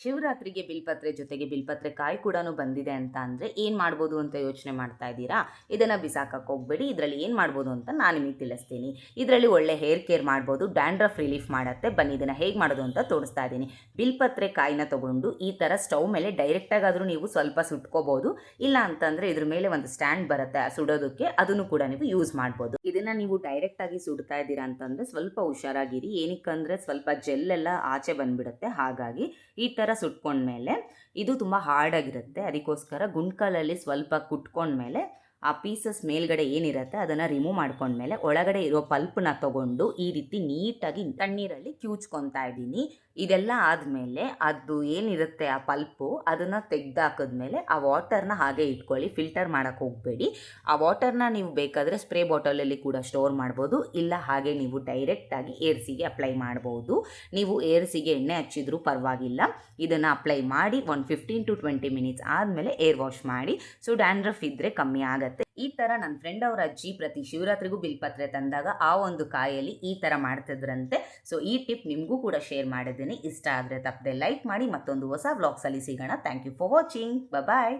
ಶಿವರಾತ್ರಿಗೆ ಬಿಲ್ಪತ್ರೆ ಜೊತೆಗೆ ಬಿಲ್ಪತ್ರೆ ಕಾಯಿ ಕೂಡ ಬಂದಿದೆ ಅಂತ ಅಂದರೆ ಏನು ಮಾಡ್ಬೋದು ಅಂತ ಯೋಚನೆ ಮಾಡ್ತಾ ಇದ್ದೀರಾ? ಇದನ್ನು ಬಿಸಾಕಕ್ಕೆ ಹೋಗಬೇಡಿ. ಇದರಲ್ಲಿ ಏನು ಮಾಡ್ಬೋದು ಅಂತ ನಾನು ನಿಮಗೆ ತಿಳಿಸ್ತೀನಿ. ಇದರಲ್ಲಿ ಒಳ್ಳೆ ಹೇರ್ ಕೇರ್ ಮಾಡ್ಬೋದು, ಡ್ಯಾಂಡ್ರಫ್ ರಿಲೀಫ್ ಮಾಡುತ್ತೆ. ಬನ್ನಿ ಇದನ್ನು ಹೇಗೆ ಮಾಡೋದು ಅಂತ ತೋರಿಸ್ತಾ ಇದ್ದೀನಿ. ಬಿಲ್ಪತ್ರೆ ಕಾಯಿನ ತೊಗೊಂಡು ಈ ಥರ ಸ್ಟವ್ ಮೇಲೆ ಡೈರೆಕ್ಟಾಗಾದರೂ ನೀವು ಸ್ವಲ್ಪ ಸುಟ್ಕೋಬೋದು. ಇಲ್ಲ ಅಂತಂದರೆ ಇದ್ರ ಮೇಲೆ ಒಂದು ಸ್ಟ್ಯಾಂಡ್ ಬರುತ್ತೆ ಸುಡೋದಕ್ಕೆ, ಅದನ್ನು ಕೂಡ ನೀವು ಯೂಸ್ ಮಾಡ್ಬೋದು. ಇದನ್ನು ನೀವು ಡೈರೆಕ್ಟಾಗಿ ಸುಡ್ತಾ ಇದ್ದೀರಾ ಅಂತಂದರೆ ಸ್ವಲ್ಪ ಹುಷಾರಾಗಿರಿ. ಏನಕ್ಕಂದರೆ ಸ್ವಲ್ಪ ಜೆಲ್ಲೆಲ್ಲ ಆಚೆ ಬಂದುಬಿಡುತ್ತೆ. ಹಾಗಾಗಿ ಈ ಥರ ಸುಟ್ಕೊಂಡ್ಮೇಲೆ ಇದು ತುಂಬ ಹಾರ್ಡಾಗಿರುತ್ತೆ. ಅದಕ್ಕೋಸ್ಕರ ಗುಂಡ್ಕಲಲ್ಲಿ ಸ್ವಲ್ಪ ಕುಟ್ಕೊಂಡ್ಮೇಲೆ ಆ ಪೀಸಸ್ ಮೇಲ್ಗಡೆ ಏನಿರುತ್ತೆ ಅದನ್ನು ರಿಮೂವ್ ಮಾಡ್ಕೊಂಡ್ಮೇಲೆ ಒಳಗಡೆ ಇರೋ ಪಲ್ಪನ್ನ ತೊಗೊಂಡು ಈ ರೀತಿ ನೀಟಾಗಿ ತಣ್ಣೀರಲ್ಲಿ ಕ್ಯೂಚ್ಕೊತಾ ಇದ್ದೀನಿ. ಇದೆಲ್ಲ ಆದಮೇಲೆ ಅದು ಏನಿರುತ್ತೆ ಆ ಪಲ್ಪು ಅದನ್ನು ತೆಗೆದಾಕಿದ್ಮೇಲೆ ಆ ವಾಟರ್ನ ಹಾಗೆ ಇಟ್ಕೊಳ್ಳಿ. ಫಿಲ್ಟರ್ ಮಾಡೋಕ್ಕೆ ಹೋಗಬೇಡಿ. ಆ ವಾಟರ್ನ ನೀವು ಬೇಕಾದರೆ ಸ್ಪ್ರೇ ಬಾಟಲಲ್ಲಿ ಕೂಡ ಸ್ಟೋರ್ ಮಾಡ್ಬೋದು. ಇಲ್ಲ ಹಾಗೆ ನೀವು ಡೈರೆಕ್ಟಾಗಿ ಏರ್ಸಿಗೆ ಅಪ್ಲೈ ಮಾಡ್ಬೋದು. ನೀವು ಏರ್ಸಿಗೆ ಎಣ್ಣೆ ಹಚ್ಚಿದ್ರೂ ಪರವಾಗಿಲ್ಲ. ಇದನ್ನು ಅಪ್ಲೈ ಮಾಡಿ ಒಂದು 15 to 20 ಮಿನಿಟ್ಸ್ ಆದಮೇಲೆ ಏರ್ ವಾಶ್ ಮಾಡಿ. ಸೊ ಡ್ಯಾಂಡ್ರಫ್ ಇದ್ದರೆ ಕಮ್ಮಿ ಆಗುತ್ತೆ. ಈ ಥರ ನನ್ನ ಫ್ರೆಂಡ್ ಅವರ ಅಜ್ಜಿ ಪ್ರತಿ ಶಿವರಾತ್ರಿಗೂ ಬಿಲ್ಪತ್ರೆ ತಂದಾಗ ಆ ಒಂದು ಕಾಯಲ್ಲಿ ಈ ಥರ ಮಾಡ್ತಿದ್ರಂತೆ. ಸೊ ಈ ಟಿಪ್ ನಿಮಗೂ ಕೂಡ ಶೇರ್ ಮಾಡಿದ್ದೀನಿ. ಇಷ್ಟ ಆದರೆ ತಪ್ಪದೆ ಲೈಕ್ ಮಾಡಿ. ಮತ್ತೊಂದು ಹೊಸ ವ್ಲಾಗ್ಸಲ್ಲಿ ಸಿಗೋಣ. Thank you for watching. Bye.